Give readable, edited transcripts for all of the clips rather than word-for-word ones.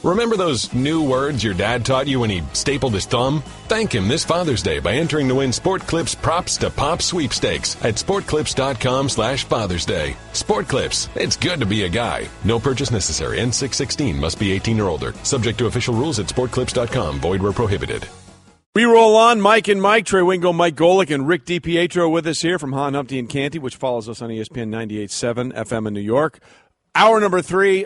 Remember those new words your dad taught you when he stapled his thumb? Thank him this Father's Day by entering to win Sport Clips Props to Pop sweepstakes at sportclips.com/Father's Day. Sport Clips, it's good to be a guy. No purchase necessary. N616 must be 18 or older. Subject to official rules at sportclips.com. Void where prohibited. We roll on. Mike and Mike, Trey Wingo, Mike Golic, and Rick DiPietro with us here from Han, Humpty, and Canty, which follows us on ESPN 98.7 FM in New York. Hour number 3.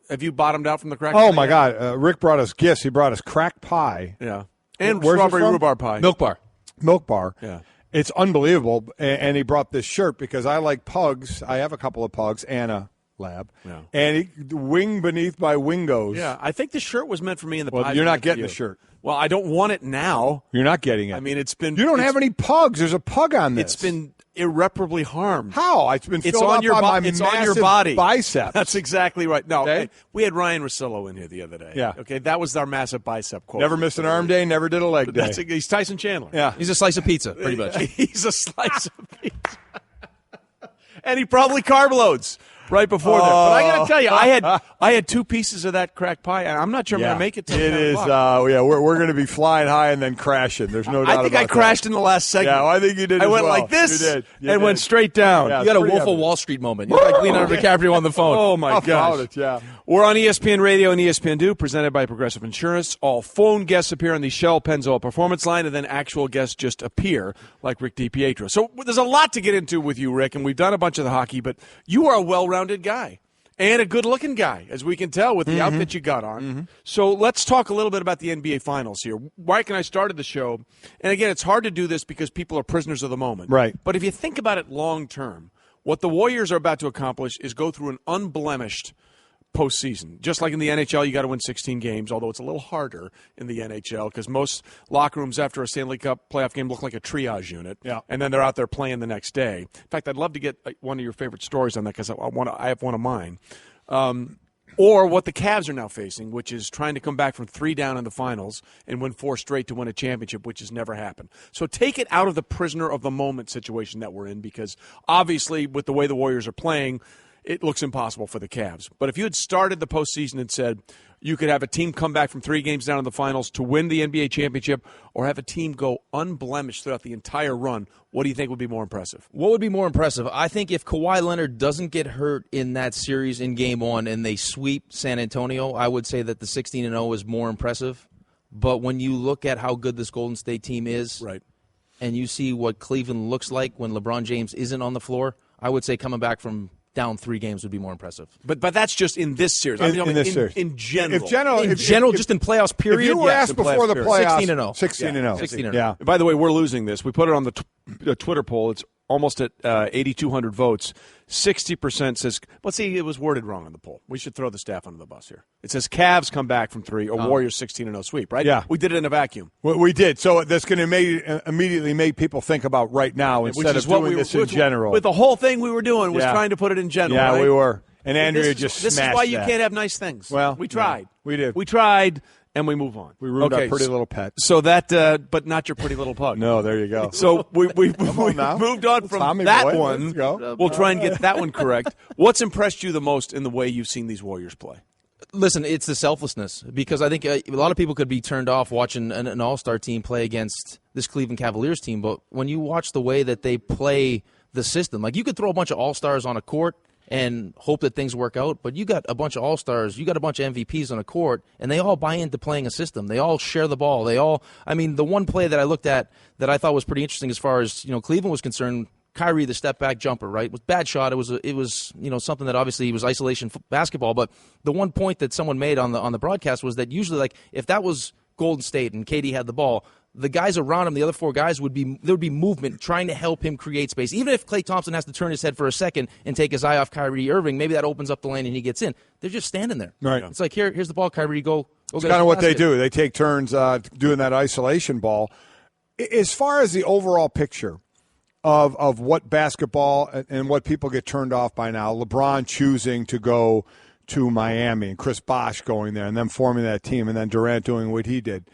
Have you bottomed out from the crack pie? Oh, my God. Rick brought us gifts. He brought us crack pie. Yeah. And Where's strawberry rhubarb pie. Milk bar. Yeah. It's unbelievable. And he brought this shirt because I like pugs. I have a couple of pugs and a lab. Yeah. And wing beneath my wingos. Yeah. I think the shirt was meant for me in the pie. Well, you're not getting the shirt. Well, I don't want it now. You're not getting it. I mean, it's been. You don't have any pugs. There's a pug on this. It's been irreparably harmed. How? It's been filled on up your on my it's on massive your body. biceps. That's exactly right. No, okay. We had Ryan Russillo in here the other day. Yeah. Okay, that was our massive bicep quote. Never missed an arm day, never did a leg day. He's Tyson Chandler. Yeah. He's a slice of pizza, pretty much. He's a slice of pizza. And he probably carb loads right before that. But I got to tell you, I had 2 pieces of that crack pie, and I'm not sure I'm going to make it till 10 is. o'clock. We're going to be flying high and then crashing. There's no doubt. I think I crashed in the last segment. Yeah, well, I think you did. I went well. like this You and went straight down. Yeah, you got a Wolf of Wall Street moment. You're like Leonardo DiCaprio on the phone. Oh my gosh! Yeah. We're on ESPN Radio and ESPN 2, presented by Progressive Insurance. All phone guests appear on the Shell Pennzoil Performance Line, and then actual guests just appear, like Rick DiPietro. So there's a lot to get into with you, Rick, and we've done a bunch of the hockey, but you are a well-rounded guy. And a good-looking guy, as we can tell with the outfit you got on. Mm-hmm. So let's talk a little bit about the NBA Finals here. Mike and I started the show, and again, it's hard to do this because people are prisoners of the moment. Right. But if you think about it long-term, what the Warriors are about to accomplish is go through an unblemished postseason. Just like in the NHL, you got to win 16 games, although it's a little harder in the NHL because most locker rooms after a Stanley Cup playoff game look like a triage unit, and then they're out there playing the next day. In fact, I'd love to get one of your favorite stories on that because I have one of mine. Or what the Cavs are now facing, which is trying to come back from 3 down in the finals and win 4 straight to win a championship, which has never happened. So take it out of the prisoner of the moment situation that we're in because obviously with the way the Warriors are playing, it looks impossible for the Cavs. But if you had started the postseason and said you could have a team come back from 3 games down in the finals to win the NBA championship or have a team go unblemished throughout the entire run, what do you think would be more impressive? What would be more impressive? I think if Kawhi Leonard doesn't get hurt in that series in Game 1 and they sweep San Antonio, I would say that the 16-0 is more impressive. But when you look at how good this Golden State team is, right, and you see what Cleveland looks like when LeBron James isn't on the floor, I would say coming back from down 3 games would be more impressive. But that's just in this series. In this series. In general. Just in playoffs, period. If you were asked before the playoffs, 16-0. 16-0. 16-0. Yeah. By the way, we're losing this. We put it on the Twitter poll. It's almost at 8,200 votes. 60% says, let's see, it was worded wrong on the poll. We should throw the staff under the bus here. It says Cavs come back from 3 or Warriors 16-0 sweep, right? Yeah. We did it in a vacuum. Well, we did. So that's going to immediately make people think about right now instead of doing this in general. With the whole thing we were doing was trying to put it in general, Yeah, right? we were. And Andrea just smashed This is why you that. can't have nice things. Well, we tried. We did. We tried, and we move on. We ruined our pretty little pet. So that, but not your pretty little pug. No, there you go. So we moved on from Tommy that boy, one. let's go. We'll try and get that one correct. What's impressed you the most in the way you've seen these Warriors play? Listen, it's the selflessness because I think a lot of people could be turned off watching an all-star team play against this Cleveland Cavaliers team, but when you watch the way that they play the system, like you could throw a bunch of all-stars on a court and hope that things work out, but you got a bunch of all-stars, you got a bunch of MVPs on a court, and they all buy into playing a system. They all share the ball. The one play that I looked at that I thought was pretty interesting as far as, Cleveland was concerned, Kyrie, the step-back jumper, right? It was a bad shot. It was something that obviously was isolation basketball, but the one point that someone made on the broadcast was that usually, like, if that was Golden State and KD had the ball, the guys around him, the other 4 guys, there would be movement trying to help him create space. Even if Klay Thompson has to turn his head for a second and take his eye off Kyrie Irving, maybe that opens up the lane and he gets in. They're just standing there. Right. It's like, here's the ball, Kyrie, go. It's kind of what they do. They take turns doing that isolation ball. As far as the overall picture of what basketball and what people get turned off by now, LeBron choosing to go to Miami and Chris Bosh going there and then forming that team and then Durant doing what he did.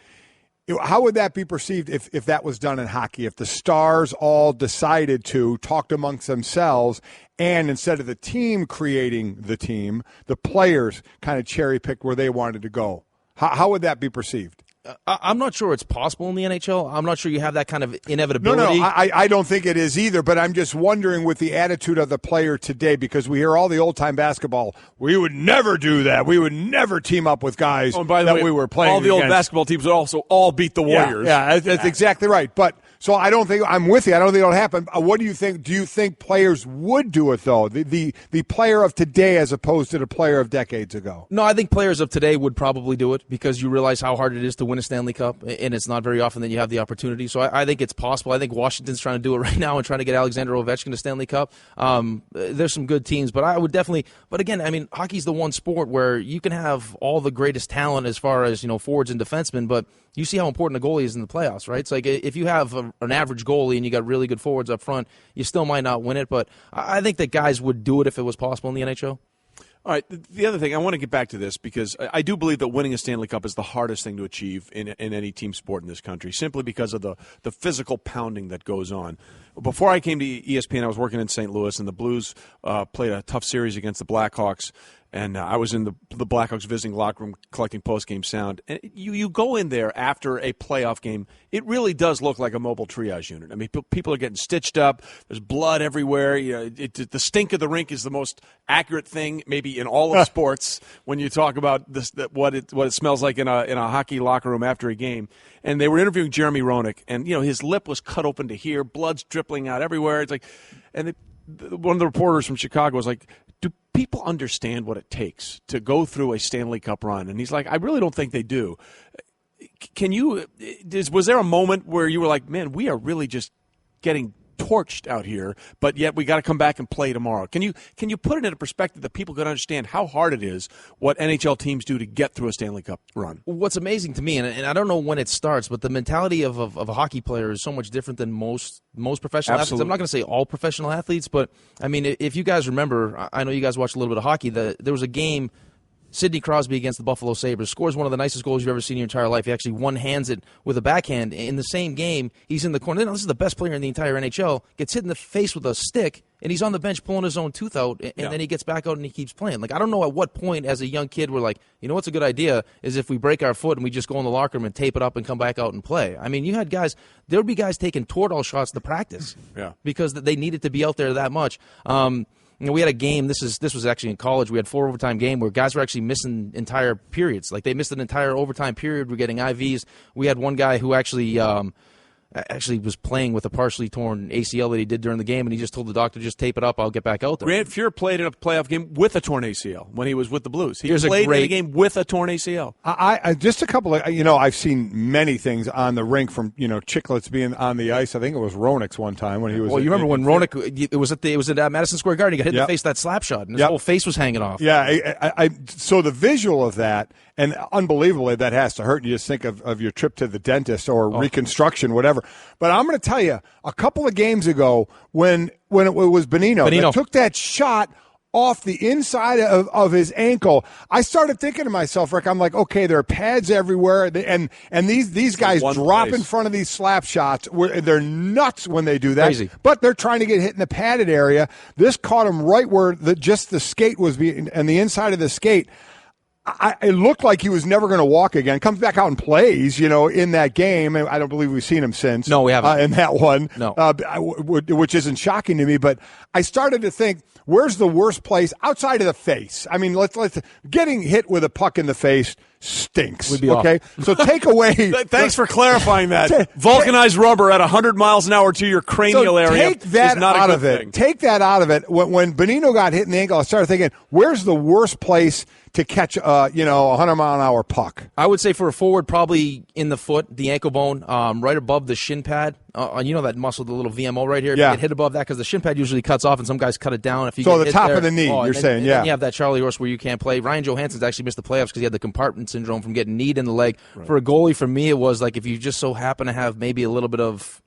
How would that be perceived if that was done in hockey? If the stars all decided to talk amongst themselves, and instead of the team creating the team, the players kind of cherry-picked where they wanted to go? How would that be perceived? I'm not sure it's possible in the NHL. I'm not sure you have that kind of inevitability. No, I don't think it is either, but I'm just wondering with the attitude of the player today, because we hear all the old-time basketball, we would never do that. We would never team up with guys we were playing all the against. old basketball teams would also all beat the Warriors. Yeah, that's exactly right. But so I don't think – I'm with you. I don't think it'll happen. What do you think? Do you think players would do it, though, the player of today as opposed to the player of decades ago? No, I think players of today would probably do it because you realize how hard it is to win a Stanley Cup, and it's not very often that you have the opportunity. So I think it's possible. I think Washington's trying to do it right now and trying to get Alexander Ovechkin to Stanley Cup. There's some good teams, but I would definitely – but again, I mean, hockey's the one sport where you can have all the greatest talent as far as, forwards and defensemen, but you see how important a goalie is in the playoffs, right? It's like if you have an average goalie and you got really good forwards up front, you still might not win it, but I think that guys would do it if it was possible in the NHL. All right, the other thing, I want to get back to this because I do believe that winning a Stanley Cup is the hardest thing to achieve in any team sport in this country, simply because of the physical pounding that goes on. Before I came to ESPN, I was working in St. Louis, and the Blues played a tough series against the Blackhawks. And I was in the Blackhawks visiting locker room collecting post-game sound. And you go in there after a playoff game, it really does look like a mobile triage unit. I mean, people are getting stitched up. There's blood everywhere. The stink of the rink is the most accurate thing maybe in all of sports when you talk about what it smells like in a hockey locker room after a game. And they were interviewing Jeremy Roenick, and his lip was cut open to here, blood's dripping out everywhere. It's like, and one of the reporters from Chicago was like, do people understand what it takes to go through a Stanley Cup run? And he's like, I really don't think they do. Was there a moment where you were like, man, we are really just getting torched out here, but yet we got to come back and play tomorrow? Can you put it in a perspective that people can understand how hard it is, what NHL teams do to get through a Stanley Cup run? What's amazing to me, and I don't know when it starts, but the mentality of a hockey player is so much different than most professional athletes. I'm not going to say all professional athletes, but I mean, if you guys remember, I know you guys watched a little bit of hockey. There was a game, Sidney Crosby against the Buffalo Sabres, scores one of the nicest goals you've ever seen in your entire life. He actually one-hands it with a backhand. In the same game, he's in the corner. This is the best player in the entire NHL. Gets hit in the face with a stick, and he's on the bench pulling his own tooth out, and then he gets back out and he keeps playing. Like, I don't know at what point as a young kid we're like, what's a good idea is if we break our foot and we just go in the locker room and tape it up and come back out and play. I mean, you had guys, there would be guys taking Toradol shots to practice because they needed to be out there that much. We had a game, this was actually in college, we had 4 overtime game where guys were actually missing entire periods. Like, they missed an entire overtime period. We're getting IVs. We had one guy who actually was playing with a partially torn ACL that he did during the game, and he just told the doctor, just tape it up, I'll get back out there. Grant Fuhr played in a playoff game with a torn ACL when he was with the Blues. He played in a game with a torn ACL. I just a couple of, I've seen many things on the rink from, Chicklets being on the ice. I think it was Roenick's one time when he was. Well, you remember when Roenick, it was at Madison Square Garden, he got hit in the face, that slap shot, and his whole face was hanging off. Yeah, so the visual of that, and unbelievably, that has to hurt. You just think of your trip to the dentist or reconstruction, whatever. But I'm going to tell you, a couple of games ago, when it was Bonino that took that shot off the inside of his ankle, I started thinking to myself, Rick, I'm like, okay, there are pads everywhere, and these guys drop in front of these slap shots. They're nuts when they do that. Crazy. But they're trying to get hit in the padded area. This caught him right where just the skate was, and the inside of the skate. It looked like he was never going to walk again. Comes back out and plays, in that game. I don't believe we've seen him since. No, we haven't. In that one. No. Which isn't shocking to me. But I started to think, where's the worst place outside of the face? I mean, let's getting hit with a puck in the face stinks. Would be okay? So take away. Thanks for clarifying that. Vulcanized rubber at 100 miles an hour to your cranial area take that is not out a of good it. thing. Take that out of it. When Bonino got hit in the ankle, I started thinking, where's the worst place to catch a 100-mile-an-hour puck? I would say for a forward, probably in the foot, the ankle bone, right above the shin pad. That muscle, the little VMO right here. If you get hit above that, because the shin pad usually cuts off, and some guys cut it down. If you so get the hit top there, of the knee, you're saying, then you have that Charlie horse where you can't play. Ryan Johansson's actually missed the playoffs because he had the compartment syndrome from getting kneed in the leg. Right. For a goalie, for me, it was like if you just so happen to have maybe a little bit of,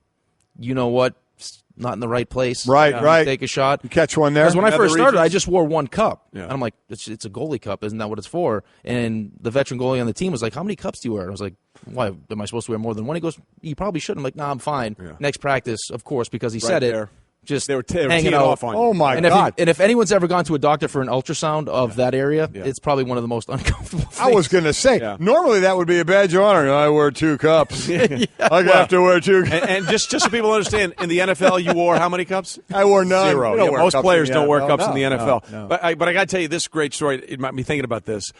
not in the right place. Right. Take a shot. You catch one there. Because when I first started, regions? I just wore one cup. Yeah. And I'm like, it's a goalie cup. Isn't that what it's for? And the veteran goalie on the team was like, how many cups do you wear? And I was like, why? Am I supposed to wear more than one? He goes, you probably shouldn't. I'm like, nah, I'm fine. Yeah. Next practice, of course, because he said it. There. Just they were hanging teeing out. off on you. Oh, my and God. If anyone's ever gone to a doctor for an ultrasound of that area, it's probably one of the most uncomfortable things. I was going to say, normally that would be a badge of honor. I wear 2 cups. I have to wear 2 cups. And just so people understand, in the NFL, you wore how many cups? I wore none. 0. Yeah, most players don't wear cups in the NFL. NFL. But I got to tell you this great story. It might be thinking about this.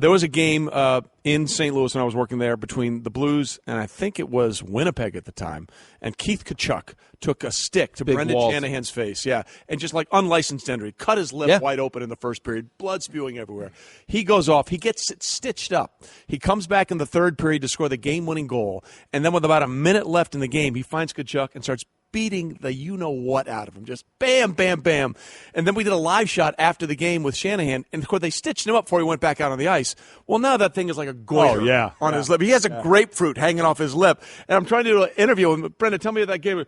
There was a game in St. Louis when I was working there between the Blues and I think it was Winnipeg at the time. And Keith Tkachuk took a stick to Brendan Shanahan's face, and just like unlicensed entry, cut his lip wide open in the first period, blood spewing everywhere. He goes off. He gets it stitched up. He comes back in the third period to score the game-winning goal, and then with about a minute left in the game, he finds Tkachuk and starts beating the you-know-what out of him. Just bam, bam, bam. And then we did a live shot after the game with Shanahan, and of course they stitched him up before he went back out on the ice. Well, now that thing is like a goiter on his lip. He has a grapefruit hanging off his lip. And I'm trying to do an interview with him. Brenda, tell me that game. And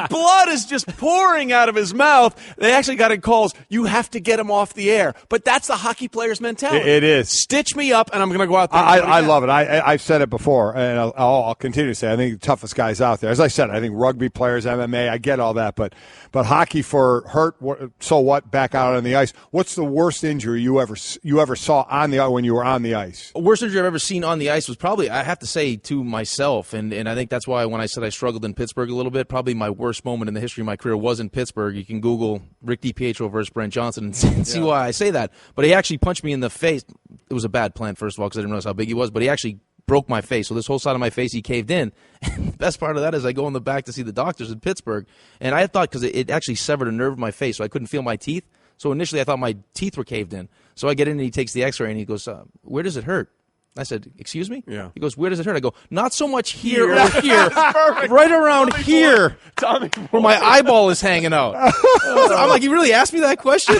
blood is just pouring out of his mouth. They actually got in calls. You have to get him off the air. But that's the hockey player's mentality. It is. Stitch me up, and I'm going to go out there. I love it. I've said it before, and I'll continue to say I think the toughest guys out there. As I said, I think rugby players, MMA, I get all that, but hockey for hurt, so what, back out on the ice. What's the worst injury you ever saw on the when you were on the ice? Worst injury I've ever seen on the ice was probably, I have to say, to myself, and I think that's why when I said I struggled in Pittsburgh a little bit, probably my worst moment in the history of my career was in Pittsburgh. You can Google Rick DiPietro versus Brent Johnson and see why I say that. But he actually punched me in the face. It was a bad plan, first of all, because I didn't realize how big he was, but he actually broke my face. So this whole side of my face, he caved in. And the best part of that is I go in the back to see the doctors in Pittsburgh, and I thought, because it actually severed a nerve in my face, so I couldn't feel my teeth. So initially I thought my teeth were caved in. So I get in and he takes the x-ray and he goes, where does it hurt? I said, excuse me? Yeah. He goes, where does it hurt? I go, not so much here or here, right around here, where my eyeball is hanging out. I'm like, you really asked me that question?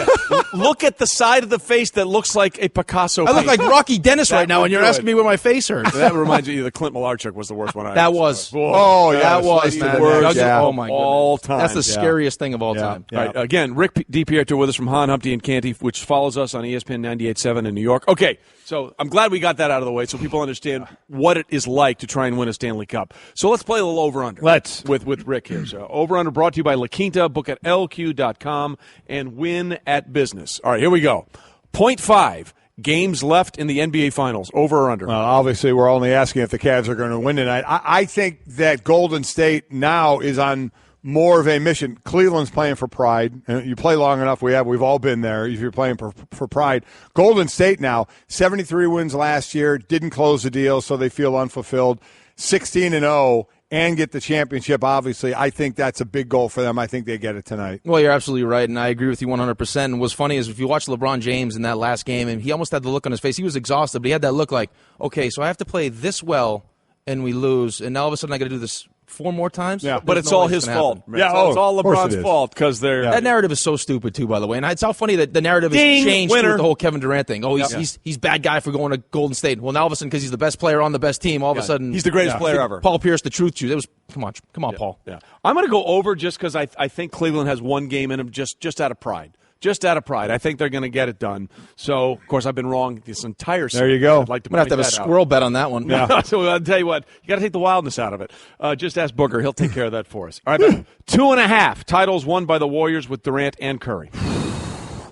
Look at the side of the face that looks like a Picasso. I look like Rocky Dennis right now, and you're asking me where my face hurts. That reminds me of the Clint Malarchuk was the worst one. That was. Oh, yeah. That was, man. the worst. Oh, my goodness. All time. That's the scariest thing of all time. All right, again, Rick DiPietro with us from Hahn, Humpty, and Canty, which follows us on ESPN 98.7 in New York. Okay, so I'm glad we got that out of the way so people understand what it is like to try and win a Stanley Cup. So let's play a little over-under. Let's. With Rick here. So over-under brought to you by La Quinta. Book at LQ.com and win at business. All right, here we go. 0.5 games left in the NBA Finals. Over or under? Well, obviously, we're only asking if the Cavs are going to win tonight. I think that Golden State now is on more of a mission. Cleveland's playing for pride. And you play long enough, we've all been there if you're playing for pride. Golden State now, 73 wins last year, didn't close the deal, so they feel unfulfilled. 16-0 and get the championship, obviously. I think that's a big goal for them. I think they get it tonight. Well, you're absolutely right, and I agree with you 100%. And what's funny is if you watch LeBron James in that last game, and he almost had the look on his face. He was exhausted, but he had that look like, okay, so I have to play this well, and we lose, and now all of a sudden I got to do this 4 more times? Yeah. But it's all his fault. Yeah, it's all LeBron's fault because they're... That narrative is so stupid, too, by the way. And it's how funny that the narrative has changed with the whole Kevin Durant thing. Oh, he's bad guy for going to Golden State. Well, now all of a sudden, because he's the best player on the best team, all of a sudden... He's the greatest player ever. Paul Pierce, the truth juice. It was... Come on, Paul. Yeah. I'm going to go over just because I think Cleveland has one game in them just out of pride. Just out of pride. I think they're going to get it done. So, of course, I've been wrong this entire season. There you go. I'd like to I'm going to have a squirrel bet on that one. Yeah. So I'll tell you what, you got to take the wildness out of it. Just ask Booker. He'll take care of that for us. All right, 2.5 titles won by the Warriors with Durant and Curry.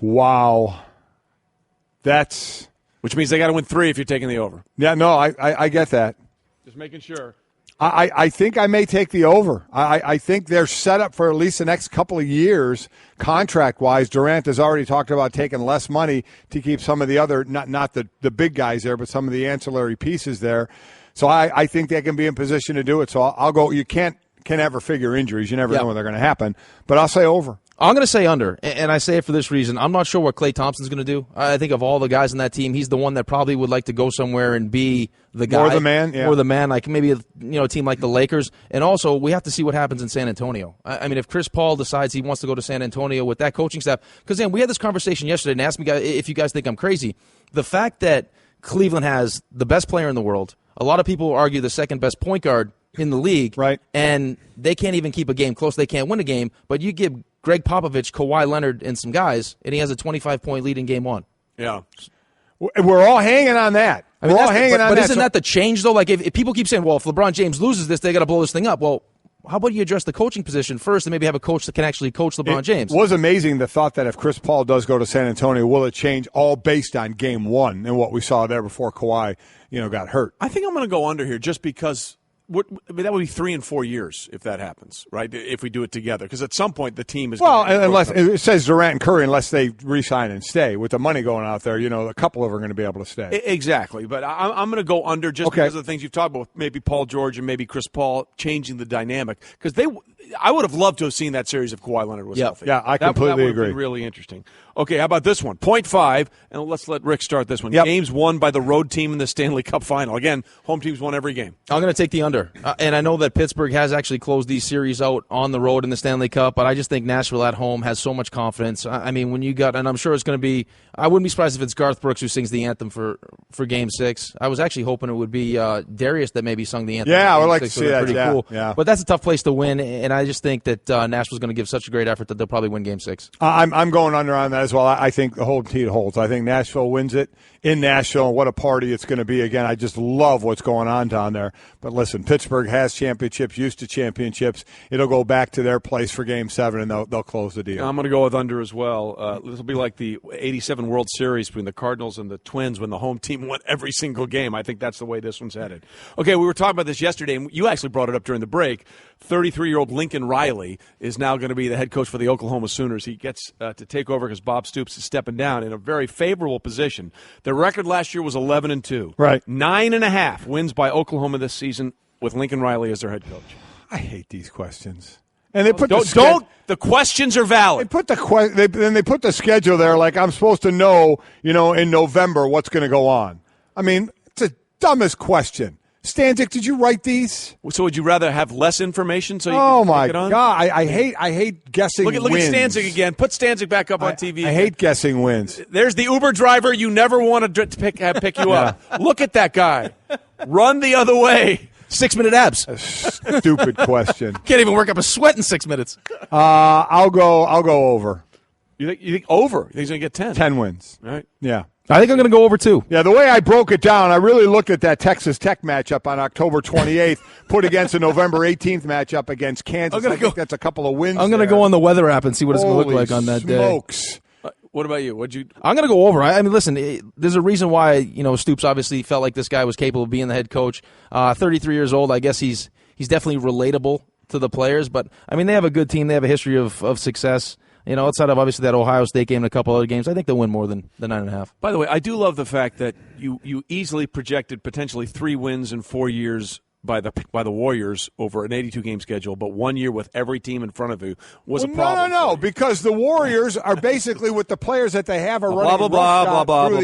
Wow. That's... Which means they got to win 3 if you're taking the over. Yeah, no, I get that. Just making sure. I think I may take the over. I think they're set up for at least the next couple of years, contract-wise. Durant has already talked about taking less money to keep some of the other, not the big guys there, but some of the ancillary pieces there. So I think they can be in position to do it. So I'll go. You can't ever figure injuries. You never know when they're going to happen. But I'll say over. I'm going to say under, and I say it for this reason. I'm not sure what Klay Thompson's going to do. I think of all the guys on that team, he's the one that probably would like to go somewhere and be the guy. More the man, yeah. More the man, like maybe a team like the Lakers. And also, we have to see what happens in San Antonio. I mean, if Chris Paul decides he wants to go to San Antonio with that coaching staff, because then we had this conversation yesterday and asked me if you guys think I'm crazy. The fact that Cleveland has the best player in the world, a lot of people argue the second best point guard, in the league, right? And they can't even keep a game close. They can't win a game. But you give Greg Popovich, Kawhi Leonard, and some guys, and he has a 25-point lead in game one. Yeah. We're all hanging on that. I mean, we're all hanging on that. But isn't that the change, though? Like, if people keep saying, well, if LeBron James loses this, they got to blow this thing up. Well, how about you address the coaching position first and maybe have a coach that can actually coach LeBron James? It was amazing the thought that if Chris Paul does go to San Antonio, will it change all based on game one and what we saw there before Kawhi, got hurt? I think I'm going to go under here just because that would be 3 and 4 years if that happens, right? If we do it together, because at some point the team is unless it says Durant and Curry, unless they re-sign and stay with the money going out there, a couple of them are going to be able to stay. Exactly, but I'm going to go under just because of the things you've talked about, maybe Paul George and maybe Chris Paul changing the dynamic, because I would have loved to have seen that series if Kawhi Leonard was healthy. Yeah, I completely agree. That would be really interesting. Okay, how about this one? 0.5, and let's let Rick start this one. Yep. Games won by the road team in the Stanley Cup Final. Again, home teams won every game. I'm going to take the under. And I know that Pittsburgh has actually closed these series out on the road in the Stanley Cup, but I just think Nashville at home has so much confidence. I mean, when you got, and I'm sure it's going to be, I wouldn't be surprised if it's Garth Brooks who sings the anthem for Game 6. I was actually hoping it would be Darius that maybe sung the anthem. Yeah, I would like to see that. Pretty cool. Yeah. But that's a tough place to win, and I just think that Nashville's going to give such a great effort that they'll probably win Game 6. I'm going under on that as well. I think the whole team holds. I think Nashville wins it in Nashville, and what a party it's going to be. Again, I just love what's going on down there. But listen, Pittsburgh has championships, used to championships. It'll go back to their place for Game 7, and they'll close the deal. I'm going to go with under as well. This will be like the 87 World Series between the Cardinals and the Twins when the home team won every single game. I think that's the way this one's headed. Okay, we were talking about this yesterday, and you actually brought it up during the break. 33-year-old Lincoln Riley is now going to be the head coach for the Oklahoma Sooners. He gets to take over because Bob Stoops is stepping down in a very favorable position. Their record last year was 11-2. Right. 9.5 wins by Oklahoma this season with Lincoln Riley as their head coach. I hate these questions. And they put the questions are valid. They put they put the schedule there like I'm supposed to know, in November what's going to go on. I mean, it's the dumbest question. Stanzik, did you write these? So would you rather have less information so you can take it on? God, I hate guessing wins. Look at Stanzik again. Put Stanzik back up on TV. I hate guessing wins. There's the Uber driver you never wanted to pick you up. Look at that guy. Run the other way. 6-minute abs. A stupid question. Can't even work up a sweat in 6 minutes. I'll go over. You think over? You think he's going to get 10? 10 wins. All right. Yeah. I think I'm going to go over, too. Yeah, the way I broke it down, I really looked at that Texas Tech matchup on October 28th, put against a November 18th matchup against Kansas. I think that's a couple of wins. I'm going to go on the weather app and see what it's going to look like on that smokes. day. What about you? I'm going to go over. I mean, listen, there's a reason why Stoops obviously felt like this guy was capable of being the head coach. 33 years old. I guess he's definitely relatable to the players. But, I mean, they have a good team. They have a history of success. Outside of obviously that Ohio State game and a couple other games, I think they'll win more than the 9.5. By the way, I do love the fact that you easily projected potentially 3 wins in 4 years by the Warriors over an 82-game schedule, but 1 year with every team in front of you was a problem. No, because the Warriors are basically with the players that they have are running through the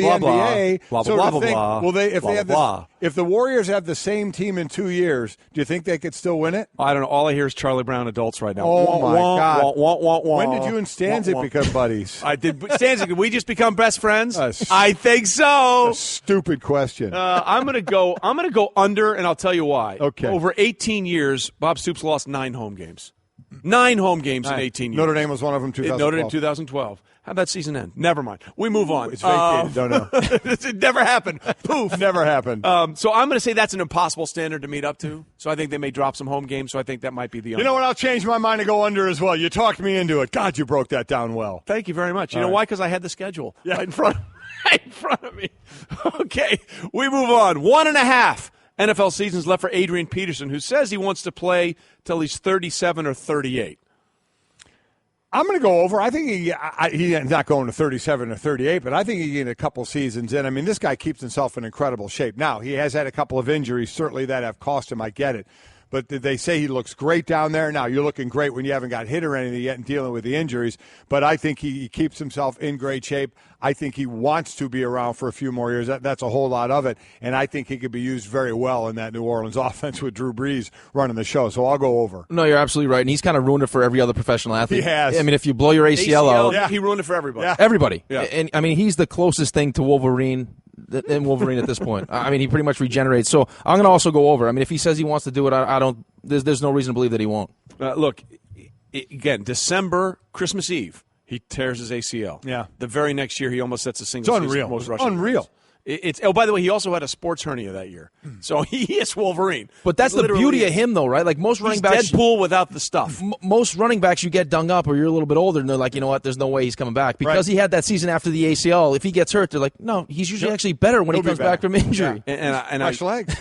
NBA. If the Warriors have the same team in 2 years, do you think they could still win it? I don't know. All I hear is Charlie Brown adults right now. Oh my God! When did you and Stanzik become buddies? I did. Stanzik, did we just become best friends? I think so. A stupid question. I'm gonna go under, and I'll tell you why. Okay. Over 18 years, Bob Stoops lost 9 home games. 9 home games in 18 years. Notre Dame was one of them. 2012. Notre Dame 2012. How'd that season end? Never mind. We move on. It's vacated. Don't know. It never happened. Poof. Never happened. So I'm going to say that's an impossible standard to meet up to. So I think they may drop some home games. So I think that might be the under. You know what? I'll change my mind and go under as well. You talked me into it. God, you broke that down well. Thank you very much. You know why? Because I had the schedule right in front of me. Okay. We move on. 1.5 NFL seasons left for Adrian Peterson, who says he wants to play till he's 37 or 38. I'm going to go over. I think he's not going to 37 or 38, but I think he can get a couple seasons in. I mean, this guy keeps himself in incredible shape. Now, he has had a couple of injuries, certainly that have cost him. I get it. But they say he looks great down there. Now, you're looking great when you haven't got hit or anything yet and dealing with the injuries. But I think he keeps himself in great shape. I think he wants to be around for a few more years. That's a whole lot of it. And I think he could be used very well in that New Orleans offense with Drew Brees running the show. So I'll go over. No, you're absolutely right. And he's kind of ruined it for every other professional athlete. He has. I mean, if you blow your ACL out. He ruined it for everybody. Yeah. Everybody. Yeah. And I mean, he's the closest thing to Wolverine than Wolverine at this point. I mean, he pretty much regenerates. So I'm going to also go over. I mean, if he says he wants to do it, I don't. There's no reason to believe that he won't. Look, again, December, Christmas Eve, he tears his ACL. Yeah. The very next year, he almost sets a single It's unreal. season most rushing. Unreal. By the way, he also had a sports hernia that year, so he is Wolverine. But that's the beauty of him, though, right? Like most running backs, Deadpool without the stuff. Most running backs, you get dung up, or you're a little bit older, and they're like, you know what? There's no way he's coming back because he had that season after the ACL. If he gets hurt, they're like, no, he's usually actually better when he comes back from injury. Yeah. And fresh leg,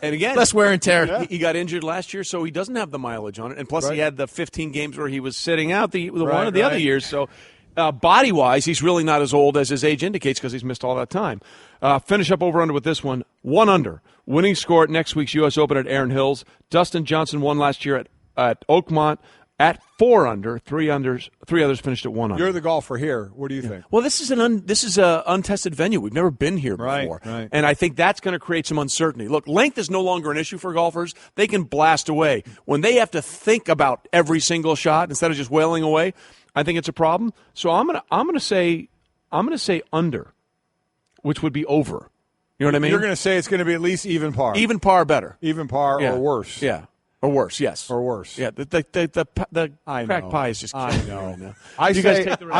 and again, less wear and tear. Yeah. He got injured last year, so he doesn't have the mileage on it. And plus, he had the 15 games where he was sitting out the one of the other years. So. Body-wise, he's really not as old as his age indicates because he's missed all that time. Finish up over-under with this one. 1 under. Winning score at next week's U.S. Open at Erin Hills. Dustin Johnson won last year at Oakmont at 4 under. Three others finished at 1 under. You're the golfer here. What do you think? Well, this is an untested venue. We've never been here before. Right. And I think that's going to create some uncertainty. Look, length is no longer an issue for golfers. They can blast away. When they have to think about every single shot instead of just wailing away, I think it's a problem. So I'm gonna say under, which would be over. You know what I mean? You're going to say it's going to be at least even par. Even par better. Even par or worse. Yeah. Or worse, yes. Or worse. Yeah, the crack pie is just killing me right now. I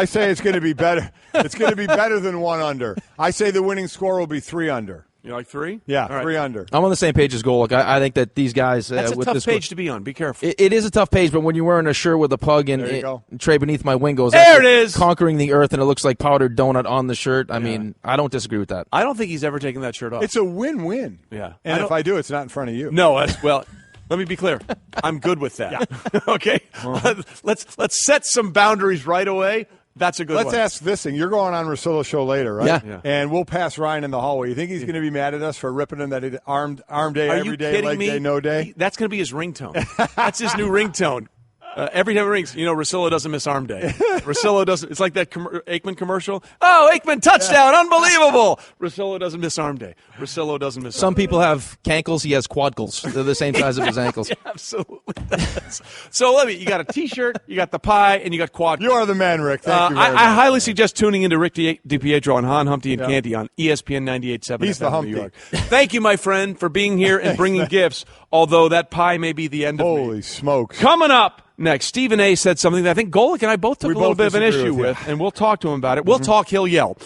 say it's going to be better. It's going to be better than 1 under. I say the winning score will be 3 under. You like 3? Yeah, right. 3 under. I'm on the same page as Golic. I think that these guys. That's a with tough this page to be on. Be careful. It is a tough page, but when you're wearing a shirt with a pug and Trey beneath my wing goes, there it is, conquering the earth, and it looks like powdered donut on the shirt. I mean, I don't disagree with that. I don't think he's ever taken that shirt off. It's a win-win. Yeah, and if I do, it's not in front of you. No, well. Let me be clear. I'm good with that. Yeah. Okay? Let's set some boundaries right away. That's a good one. Let's ask this thing. You're going on Russillo's show later, right? Yeah. And we'll pass Ryan in the hallway. You think he's going to be mad at us for ripping him that he arm day every day, leg day, no day? That's going to be his ringtone. That's his new ringtone. Every time it rings, Russillo doesn't miss arm day. Russillo doesn't. It's like that Aikman commercial. Oh, Aikman touchdown! Unbelievable. Russillo doesn't miss arm day. Russillo doesn't miss. Some people have cankles. He has quadcles. They're the same size of his ankles. Yeah, absolutely. So you got a T-shirt, you got the pie, and you got quad. You are the man, Rick. Thank you very much. I highly suggest tuning into Rick DiPietro on Han, Humpty, and Canty on ESPN 98.7. He's the Humpty. New York. Thank you, my friend, for being here and bringing gifts. Although that pie may be the end of me. Holy smokes! Coming up. Next, Stephen A. said something that I think Golic and I both took a little bit of an issue with, and we'll talk to him about it. We'll talk, he'll yell.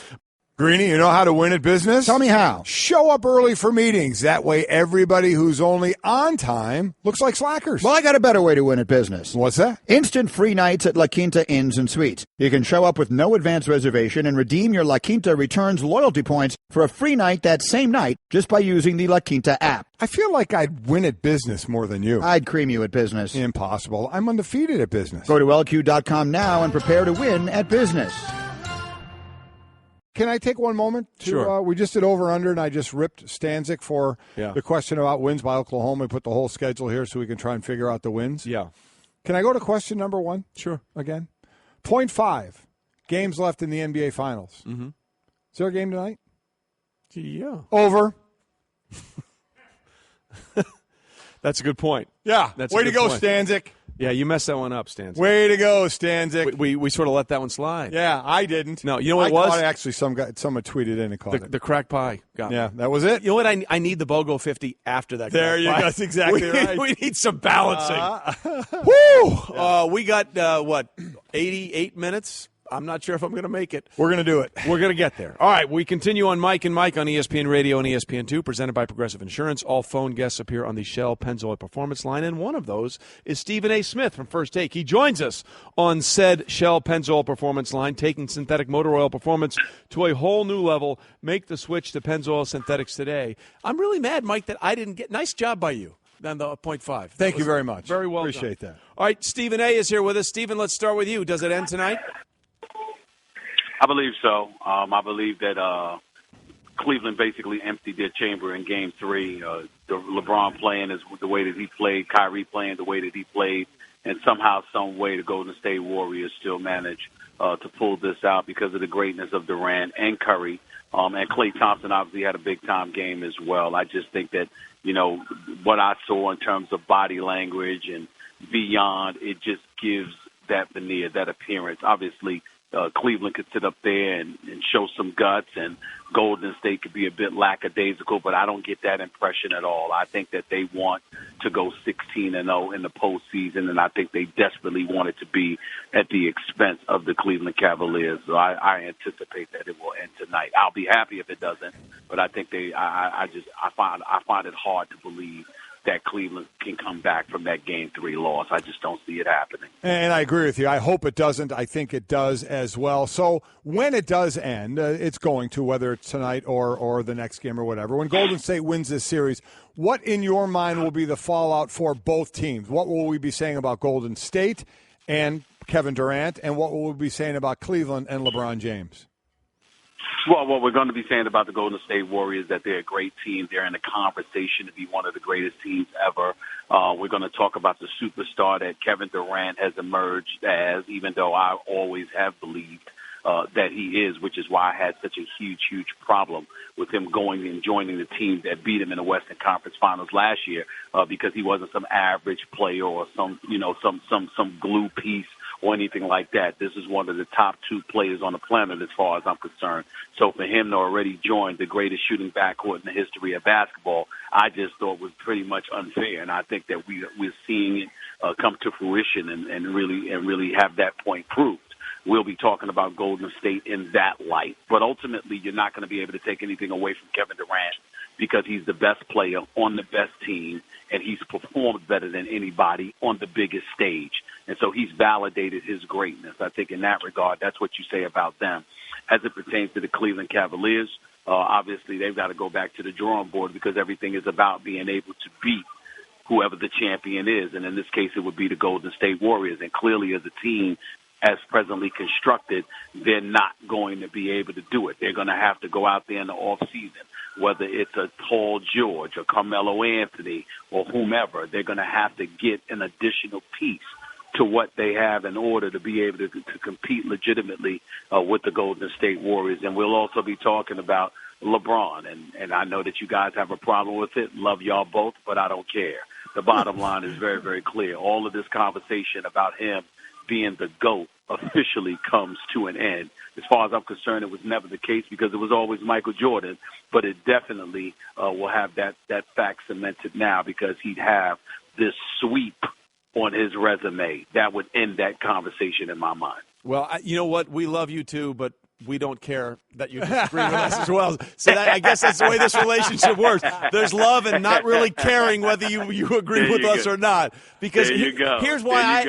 Greeny, you know how to win at business? Tell me how. Show up early for meetings. That way everybody who's only on time looks like slackers. Well, I got a better way to win at business. What's that? Instant free nights at La Quinta Inns and Suites. You can show up with no advance reservation and redeem your La Quinta Returns loyalty points for a free night that same night just by using the La Quinta app. I feel like I'd win at business more than you. I'd cream you at business. Impossible. I'm undefeated at business. Go to LQ.com now and prepare to win at business. Can I take one moment? Sure. We just did over-under, and I just ripped Stanzik for the question about wins by Oklahoma. We put the whole schedule here so we can try and figure out the wins. Yeah. Can I go to question number 1? Sure. Again? 0.5. Games left in the NBA Finals. Mm-hmm. Is there a game tonight? Yeah. Over. That's a good point. Yeah. That's Way a to good go, point. Stanzik. Yeah, you messed that one up, Stanzik. Way to go, Stanzik. We sort of let that one slide. Yeah, I didn't. No, you know what it was? Caught it. Actually, someone tweeted in and caught it. The crack pie got me. Yeah, that was it. You know what? I need the BOGO 50 after that. There you go. That's exactly right. We need some balancing. Woo! We got, 88 minutes? I'm not sure if I'm going to make it. We're going to do it. We're going to get there. All right, we continue on Mike and Mike on ESPN Radio and ESPN2, presented by Progressive Insurance. All phone guests appear on the Shell Pennzoil Performance Line, and one of those is Stephen A. Smith from First Take. He joins us on said Shell Pennzoil Performance Line, taking synthetic motor oil performance to a whole new level. Make the switch to Pennzoil Synthetics today. I'm really mad, Mike, that I didn't get – nice job by you. Than the 0.5. Thank you very much. Very well Appreciate done. that. All right, Stephen A. is here with us. Stephen, let's start with you. Does it end tonight? I believe so. I believe that Cleveland basically emptied their chamber in Game 3. The LeBron playing is the way that he played, Kyrie playing the way that he played, and somehow, some way, the Golden State Warriors still managed to pull this out because of the greatness of Durant and Curry. And Klay Thompson obviously had a big-time game as well. I just think that, what I saw in terms of body language and beyond, it just gives that veneer, that appearance. Obviously, Cleveland could sit up there and show some guts, and Golden State could be a bit lackadaisical, but I don't get that impression at all. I think that they want to go 16-0 in the postseason, and I think they desperately want it to be at the expense of the Cleveland Cavaliers. So I anticipate that it will end tonight. I'll be happy if it doesn't, but I think I find it hard to believe that Cleveland can come back from that Game 3 loss. I just don't see it happening. And I agree with you. I hope it doesn't. I think it does as well. So when it does end, it's going to, whether it's tonight or the next game or whatever, when Golden State wins this series, what in your mind will be the fallout for both teams? What will we be saying about Golden State and Kevin Durant, and what will we be saying about Cleveland and LeBron James? Well, what we're going to be saying about the Golden State Warriors is that they're a great team. They're in the conversation to be one of the greatest teams ever. We're going to talk about the superstar that Kevin Durant has emerged as, even though I always have believed that he is, which is why I had such a huge problem with him going and joining the team that beat him in the Western Conference Finals last year, because he wasn't some average player or some glue piece or anything like that. This is one of the top 2 players on the planet as far as I'm concerned. So for him to already join the greatest shooting backcourt in the history of basketball, I just thought was pretty much unfair. And I think that we're seeing it come to fruition and really have that point proved. We'll be talking about Golden State in that light. But ultimately, you're not going to be able to take anything away from Kevin Durant because he's the best player on the best team, and he's performed better than anybody on the biggest stage. And so he's validated his greatness. I think in that regard, that's what you say about them. As it pertains to the Cleveland Cavaliers, obviously they've got to go back to the drawing board because everything is about being able to beat whoever the champion is. And in this case, it would be the Golden State Warriors. And clearly as a team, as presently constructed, they're not going to be able to do it. They're going to have to go out there in the offseason, whether it's a Paul George or Carmelo Anthony or whomever. They're going to have to get an additional piece to what they have in order to be able to compete legitimately with the Golden State Warriors. And we'll also be talking about LeBron. And I know that you guys have a problem with it. Love y'all both, but I don't care. The bottom line is very, very clear. All of this conversation about him being the GOAT officially comes to an end. As far as I'm concerned, it was never the case because it was always Michael Jordan, but it definitely will have that fact cemented now because he'd have this sweep on his resume that would end that conversation in my mind. Well, you know what? We love you too, but we don't care that you disagree with us as well. So I guess that's the way this relationship works. There's love and not really caring whether you agree with us or not. Because here's why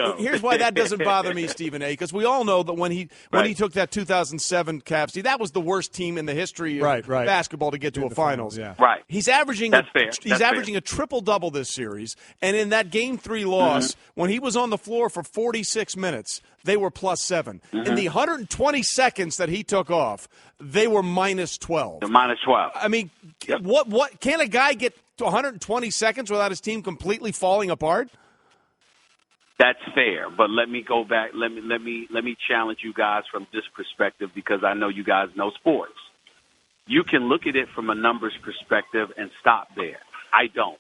that doesn't bother me, Stephen A. Because we all know that when he took that 2007 Cavs team, that was the worst team in the history of basketball to get to a finals. Yeah. Right. He's averaging a triple-double this series. And in that Game 3 loss, when he was on the floor for 46 minutes, they were +7. In the 120 seconds that he took off, they were -12. The -12. I mean, what can a guy get to 120 seconds without his team completely falling apart? That's fair, but let me go back. Let me challenge you guys from this perspective because I know you guys know sports. You can look at it from a numbers perspective and stop there. I don't.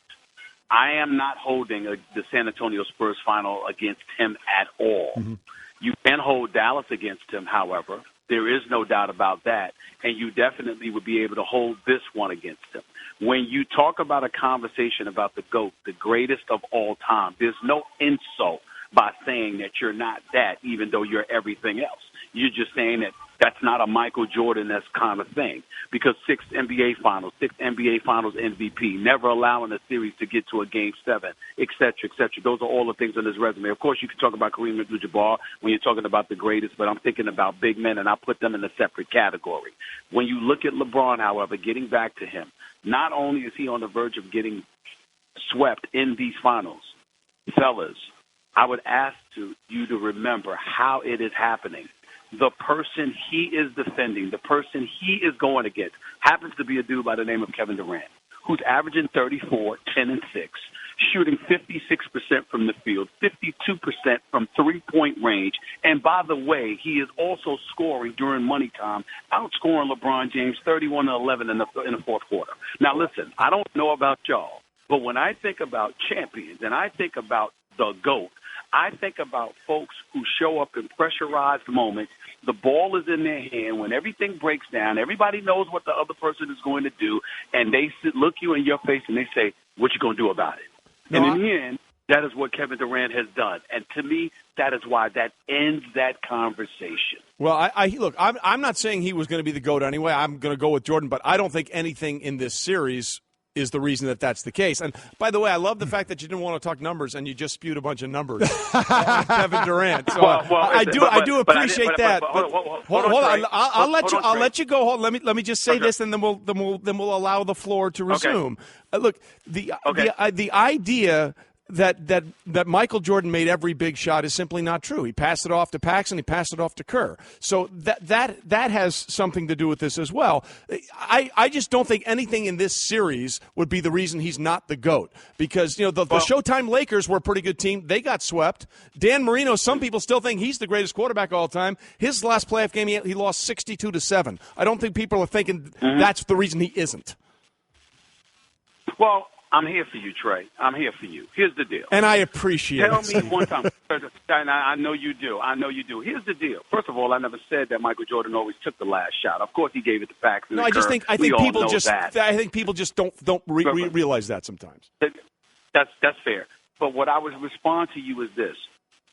I am not holding the San Antonio Spurs final against him at all. You can hold Dallas against him, however. There is no doubt about that. And you definitely would be able to hold this one against him. When you talk about a conversation about the GOAT, the greatest of all time, there's no insult by saying that you're not that, even though you're everything else. You're just saying that that's not a Michael Jordan-esque kind of thing. Because 6 NBA Finals MVP, never allowing a series to get to a Game 7, et cetera, et cetera. Those are all the things on his resume. Of course, you can talk about Kareem Abdul-Jabbar when you're talking about the greatest, but I'm thinking about big men, and I put them in a separate category. When you look at LeBron, however, getting back to him, not only is he on the verge of getting swept in these finals, fellas, I would ask you to remember how it is happening. The person he is defending, the person he is going against, happens to be a dude by the name of Kevin Durant, who's averaging 34, 10, and 6, shooting 56% from the field, 52% from three-point range. And by the way, he is also scoring during money time, outscoring LeBron James 31-11 in the fourth quarter. Now, listen, I don't know about y'all, but when I think about champions and I think about the GOAT, I think about folks who show up in pressurized moments. The ball is in their hand. When everything breaks down, everybody knows what the other person is going to do, and they look you in your face and they say, what you going to do about it? And in the end, that is what Kevin Durant has done. And to me, that is why that ends that conversation. Well, look, I'm not saying he was going to be the GOAT anyway. I'm going to go with Jordan, but I don't think anything in this series is the reason that that's the case. And by the way, I love the fact that you didn't want to talk numbers and you just spewed a bunch of numbers on Kevin Durant. So I do appreciate that. Hold on, I'll let you go. Let me just say this, and then we'll allow the floor to resume. Okay. Look, the idea that Michael Jordan made every big shot is simply not true. He passed it off to Paxson. He passed it off to Kerr. So that has something to do with this as well. I just don't think anything in this series would be the reason he's not the GOAT, because the Showtime Lakers were a pretty good team. They got swept. Dan Marino, some people still think he's the greatest quarterback of all time. His last playoff game, he lost 62-7. I don't think people are thinking that's the reason he isn't. Well, I'm here for you, Trey. I'm here for you. Here's the deal. And I appreciate it. Tell me one time. And I know you do. Here's the deal. First of all, I never said that Michael Jordan always took the last shot. Of course, he gave it to Paxson. No, I think people just don't realize that sometimes. That's fair. But what I would respond to you is this.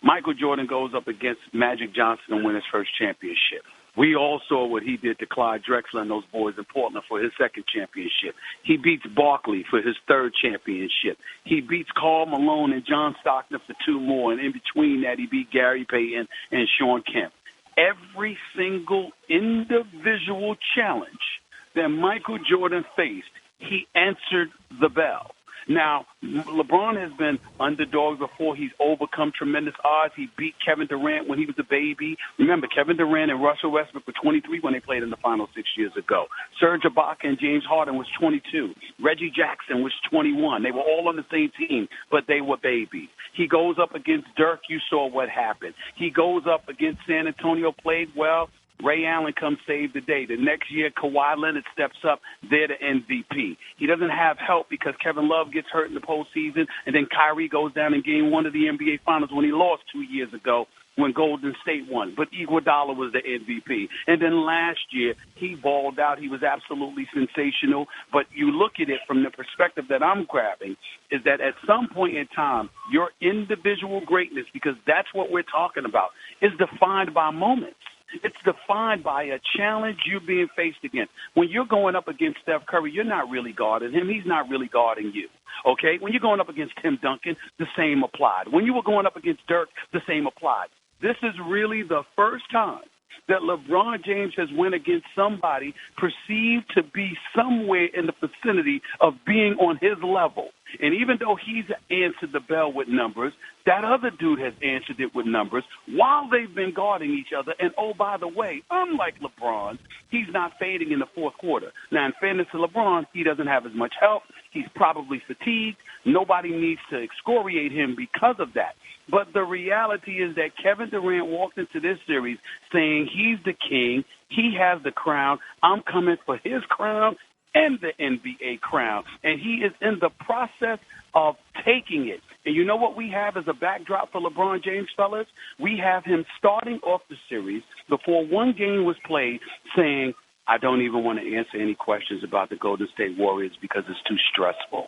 Michael Jordan goes up against Magic Johnson and wins his first championship. We all saw what he did to Clyde Drexler and those boys in Portland for his second championship. He beats Barkley for his third championship. He beats Karl Malone and John Stockton for 2 more, and in between that, he beat Gary Payton and Sean Kemp. Every single individual challenge that Michael Jordan faced, he answered the bell. Now, LeBron has been underdogs before. He's overcome tremendous odds. He beat Kevin Durant when he was a baby. Remember, Kevin Durant and Russell Westbrook were 23 when they played in the finals 6 years ago. Serge Ibaka and James Harden was 22. Reggie Jackson was 21. They were all on the same team, but they were babies. He goes up against Dirk. You saw what happened. He goes up against San Antonio, played well. Ray Allen comes save the day. The next year, Kawhi Leonard steps up. They're the MVP. He doesn't have help because Kevin Love gets hurt in the postseason, and then Kyrie goes down in Game 1 of the NBA Finals when he lost 2 years ago when Golden State won. But Iguodala was the MVP. And then last year, he balled out. He was absolutely sensational. But you look at it from the perspective that I'm grabbing, is that at some point in time, your individual greatness, because that's what we're talking about, is defined by moments. It's defined by a challenge you're being faced against. When you're going up against Steph Curry, you're not really guarding him. He's not really guarding you. Okay? When you're going up against Tim Duncan, the same applied. When you were going up against Dirk, the same applied. This is really the first time that LeBron James has went against somebody perceived to be somewhere in the vicinity of being on his level. And even though he's answered the bell with numbers, that other dude has answered it with numbers while they've been guarding each other. And, oh, by the way, unlike LeBron, he's not fading in the fourth quarter. Now, in fairness to LeBron, he doesn't have as much help. He's probably fatigued. Nobody needs to excoriate him because of that. But the reality is that Kevin Durant walked into this series saying he's the king, he has the crown, I'm coming for his crown and the NBA crown. And he is in the process of taking it. And you know what we have as a backdrop for LeBron James, fellas? We have him starting off the series before one game was played saying, I don't even want to answer any questions about the Golden State Warriors because it's too stressful.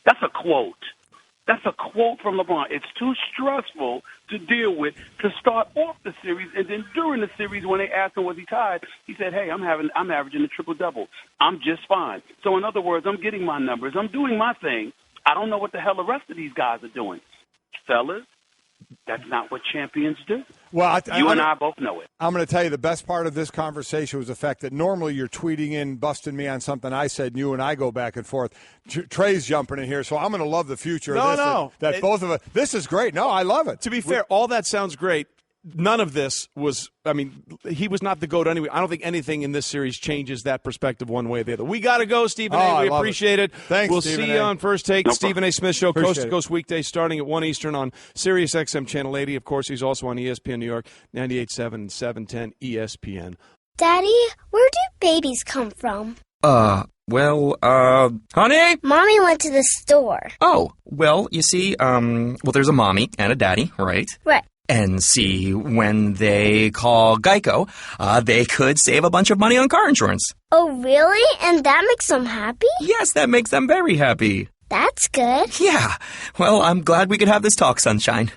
That's a quote. That's a quote from LeBron. It's too stressful to deal with to start off the series, and then during the series when they asked him was he tired, he said, hey, I'm averaging a triple-double. I'm just fine. So in other words, I'm getting my numbers. I'm doing my thing. I don't know what the hell the rest of these guys are doing. Fellas, that's not what champions do. Well, you and I both know it. I'm going to tell you the best part of this conversation was the fact that normally you're tweeting in, busting me on something I said, and you and I go back and forth. Trey's jumping in here, so I'm going to love the future of this. That both of us. This is great. No, I love it. To be fair, all that sounds great. None of this was, he was not the GOAT anyway. I don't think anything in this series changes that perspective one way or the other. We got to go, Stephen A. We appreciate it. Thanks, we'll Stephen see A. you on First Take. Stephen A. Smith Show, Coast to Coast weekdays starting at 1 Eastern on Sirius XM Channel 80. Of course, he's also on ESPN New York, 98.7 and 710 ESPN. Daddy, where do babies come from? Well, honey? Mommy went to the store. Oh, well, you see, there's a mommy and a daddy, right? Right. And see, when they call Geico, they could save a bunch of money on car insurance. Oh, really? And that makes them happy? Yes, that makes them very happy. That's good. Yeah. Well, I'm glad we could have this talk, Sunshine.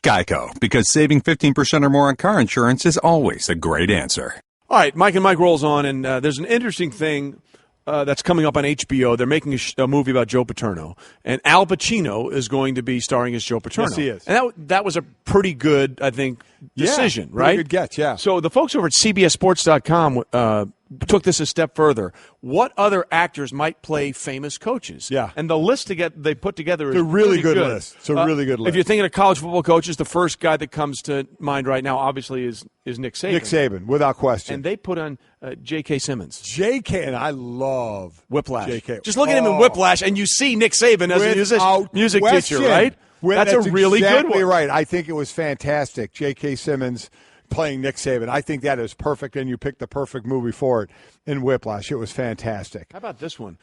Geico, because saving 15% or more on car insurance is always a great answer. All right, Mike and Mike rolls on, and there's an interesting thing that's coming up on HBO. They're making a movie about Joe Paterno, and Al Pacino is going to be starring as Joe Paterno. Yes, he is. And that was a pretty good, I think, decision, right? Good get, yeah. So the folks over at CBSSports.com took this a step further. What other actors might play famous coaches? Yeah. And the list they put together is It's a really good good list. It's a really good list. If you're thinking of college football coaches, the first guy that comes to mind right now, obviously, is Nick Saban. Nick Saban, without question. And they put on J.K. Simmons. J.K., and I love Whiplash. J.K. Just look at him in Whiplash, and you see Nick Saban as a music teacher, right? That's a really good one. Right. I think it was fantastic. J.K. Simmons playing Nick Saban. I think that is perfect, and you picked the perfect movie for it in Whiplash. It was fantastic. How about this one?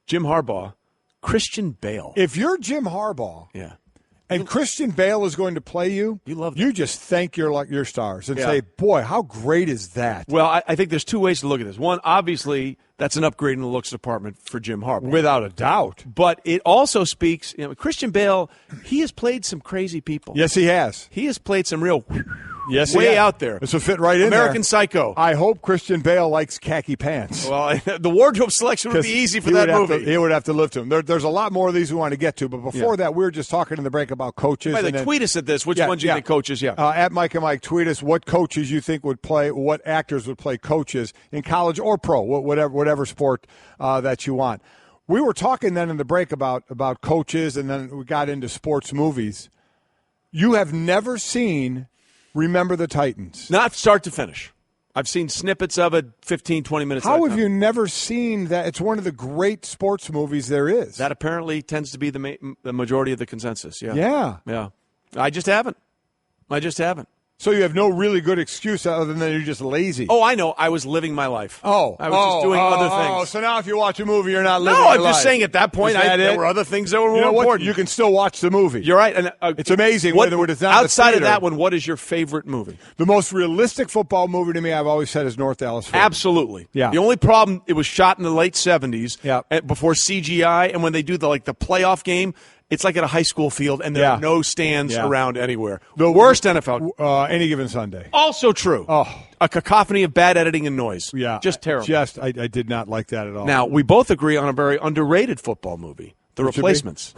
Jim Harbaugh, Christian Bale. If you're Jim Harbaugh, yeah, and Christian Bale is going to play you, you just thank your stars and say, boy, how great is that? Well, I think there's two ways to look at this. One, obviously, that's an upgrade in the looks department for Jim Harbaugh. Without a doubt. But it also speaks, Christian Bale, he has played some crazy people. Yes, he has. He has played some real way out there. This will fit right in American Psycho. I hope Christian Bale likes khaki pants. Well, the wardrobe selection would be easy for that movie. He would have to live to him. There's a lot more of these we want to get to, but before that, we were just talking in the break about coaches. By the way, tweet us at this. Which ones do you think coaches? Yeah. At Mike and Mike, tweet us what coaches you think would play, what actors would play coaches in college or pro, whatever sport that you want. We were talking then in the break about coaches, and then we got into sports movies. You have never seen Remember the Titans. Not start to finish. I've seen snippets of it, 15, 20 minutes. How have you never seen that? It's one of the great sports movies there is. That apparently tends to be the majority of the consensus. Yeah. Yeah. I just haven't. So you have no really good excuse other than you're just lazy. Oh, I know. I was living my life. I was just doing other things. So now if you watch a movie, you're not living your life. No, I'm just saying at that point, there were other things that were more important. You can still watch the movie. You're right. And it's amazing. Outside of that one, what is your favorite movie? The most realistic football movie to me, I've always said, is North Dallas 40. Absolutely. Yeah. The only problem, it was shot in the late 70s Yeah. before CGI, and when they do the playoff game, it's like at a high school field, and there are no stands around anywhere. The worst NFL. Any Given Sunday. Also true. Oh. A cacophony of bad editing and noise. Yeah. Just terrible. I did not like that at all. Now, we both agree on a very underrated football movie, The Replacements.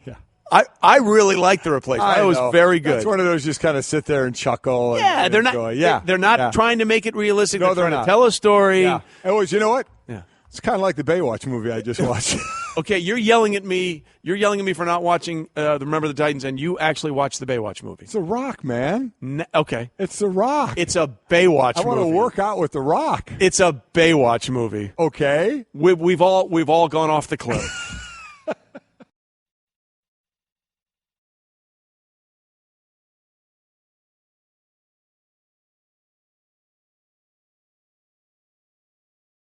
Yeah. I really like The Replacements. It was very good. It's one of those just kind of sit there and chuckle. Yeah, they're not. They're not trying to make it realistic. No, they're not. trying to tell a story. Yeah. Anyways, you know what? Yeah. It's kind of like the Baywatch movie I just watched. Okay, you're yelling at me. You're yelling at me for not watching Remember the Titans, and you actually watched the Baywatch movie. It's The Rock, man. Okay. It's The Rock. It's a Baywatch movie. I want to work out with The Rock. It's a Baywatch movie. Okay. We've all gone off the cliff.